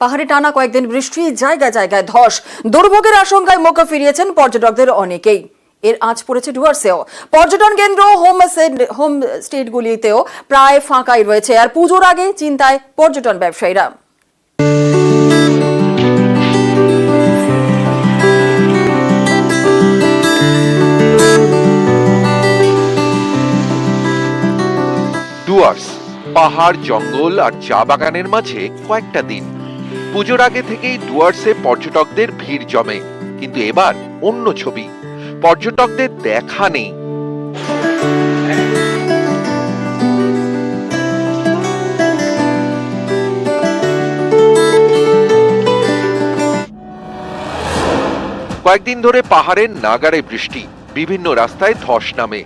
পাহাড়ে টানা কয়েকদিন বৃষ্টি, জায়গায় জায়গায় ধস, দুর্ভোগের আশঙ্কায় মুখ ফিরিয়েছেন পর্যটকদের অনেকেই। এর আঁচ পড়েছে ডুয়ার্সেও। পর্যটন কেন্দ্র, হোম স্টেগুলিতেও প্রায় ফাঁকাই রয়েছে। আর পুজোর আগে চিন্তায় পর্যটন ব্যবসায়ীরা। ডুয়ার্স পাহাড়, জঙ্গল আর চা বাগানের মাঝে কয়েকটা দিন। পুজোর আগে থেকেই ডুয়ার্সে পর্যটকদের ভিড় জমে, কিন্তু এবার অন্য ছবি। পর্যটকদের দেখা নেই। কয়েকদিন ধরে পাহাড়ের নাগাড়ে বৃষ্টি, বিভিন্ন রাস্তায় ধস নামে।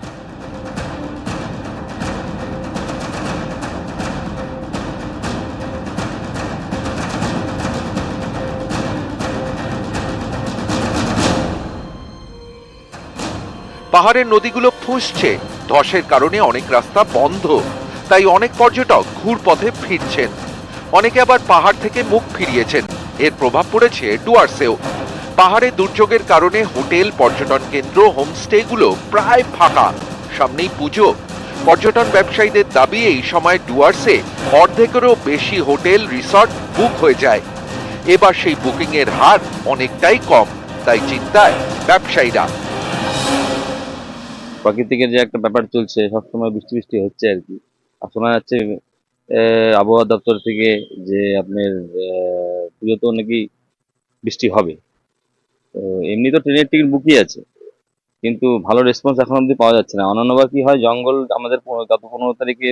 পাহাড়ের নদীগুলো ফুঁসছে, ধসের কারণে অনেক রাস্তা বন্ধ, তাই অনেক পর্যটক ঘুরপথে ফিরছেন। অনেকে আবার পাহাড় থেকে মুখ ফিরিয়েছেন। এর প্রভাব পড়েছে ডুয়ার্সেও। পাহাড়ে দুর্যোগের কারণে হোটেল, পর্যটন কেন্দ্র, হোমস্টেগুলো প্রায় ফাঁকা। সামনেই পুজো। পর্যটন ব্যবসায়ীদের দাবি, এই সময় ডুয়ার্সে অর্ধেকেরও বেশি হোটেল, রিসর্ট বুক হয়ে যায়। এবার সেই বুকিং এর হার অনেকটাই কম, তাই চিন্তায় ব্যবসায়ীরা। প্রাকৃতিকের যে একটা ব্যাপার চলছে, সবসময় বৃষ্টি বৃষ্টি হচ্ছে আর কি। আর শোনা যাচ্ছে আবহাওয়া দপ্তর থেকে যে আপনার পুজোতেও নাকি বৃষ্টি হবে। তো এমনি তো ট্রেনের টিকিট বুকই আছে, কিন্তু ভালো রেসপন্স এখন অবধি পাওয়া যাচ্ছে না। অন্যান্যবার কি হয়, জঙ্গল আমাদের গত 15 তারিখে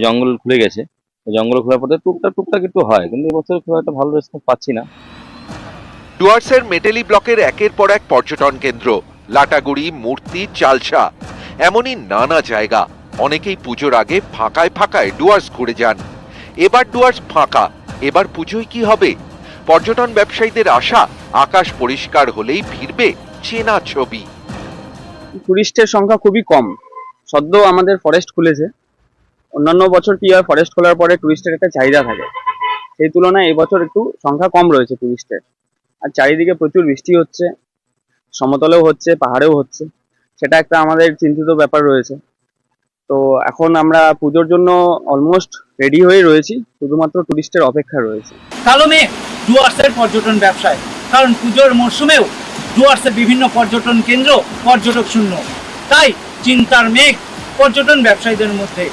জঙ্গল খুলে গেছে। জঙ্গল খোলার পরে টুকটাক টুকটাক একটু হয়, কিন্তু এবছর খুব একটা ভালো রেসপন্স পাচ্ছি না। ডুয়ার্সের মেটেলি ব্লকের একের পর এক পর্যটন কেন্দ্র, লাটাগুড়ি, মূর্তি, চালসা, এমনই নানা জায়গা। অনেকেই পুজোর আগে ফাঁকায় ফাঁকায় ডুয়ার্স ঘুরে যান। এবার ডুয়ার্স ফাঁকা, এবার পুজোয় কি হবে? পর্যটন ব্যবসায়ীদের আশা, আকাশ পরিষ্কার হলেই ফিরবে চেনা ছবি। টুরিস্টের সংখ্যা খুবই কম। সদ্য আমাদের ফরেস্ট খুলেছে। অন্যান্য বছর কি হয়, ফরেস্ট খোলার পরে টুরিস্টের একটা চাহিদা থাকে, সেই তুলনায় এবছর একটু সংখ্যা কম রয়েছে টুরিস্টের। আর চারিদিকে প্রচুর বৃষ্টি হচ্ছে, সমতলেও হচ্ছে, পাহাড়েও হচ্ছে। সেটা একটা আমাদের চিন্তিত ব্যাপার রয়েছে। তো এখন আমরা পুজোর জন্য অলমোস্ট রেডি হয়ে রয়েছি, শুধুমাত্র টুরিস্টের অপেক্ষা রয়েছে। কালো মেঘ ডুয়ার্সের পর্যটন ব্যবসায়, কারণ পুজোর মরশুমেও ডুয়ার্সের বিভিন্ন পর্যটন কেন্দ্র পর্যটক শূন্য। তাই চিন্তার মেঘ পর্যটন ব্যবসায়ীদের মধ্যে।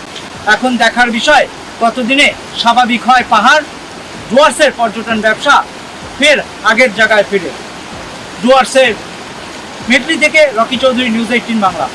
এখন দেখার বিষয় কতদিনে স্বাভাবিক হয় পাহাড়, ডুয়ার্সের পর্যটন ব্যবসা ফের আগের জায়গায় ফিরে। ডুয়ার্সের মেটলি থেকে রকি চৌধুরী, নিউজ 18 বাংলা।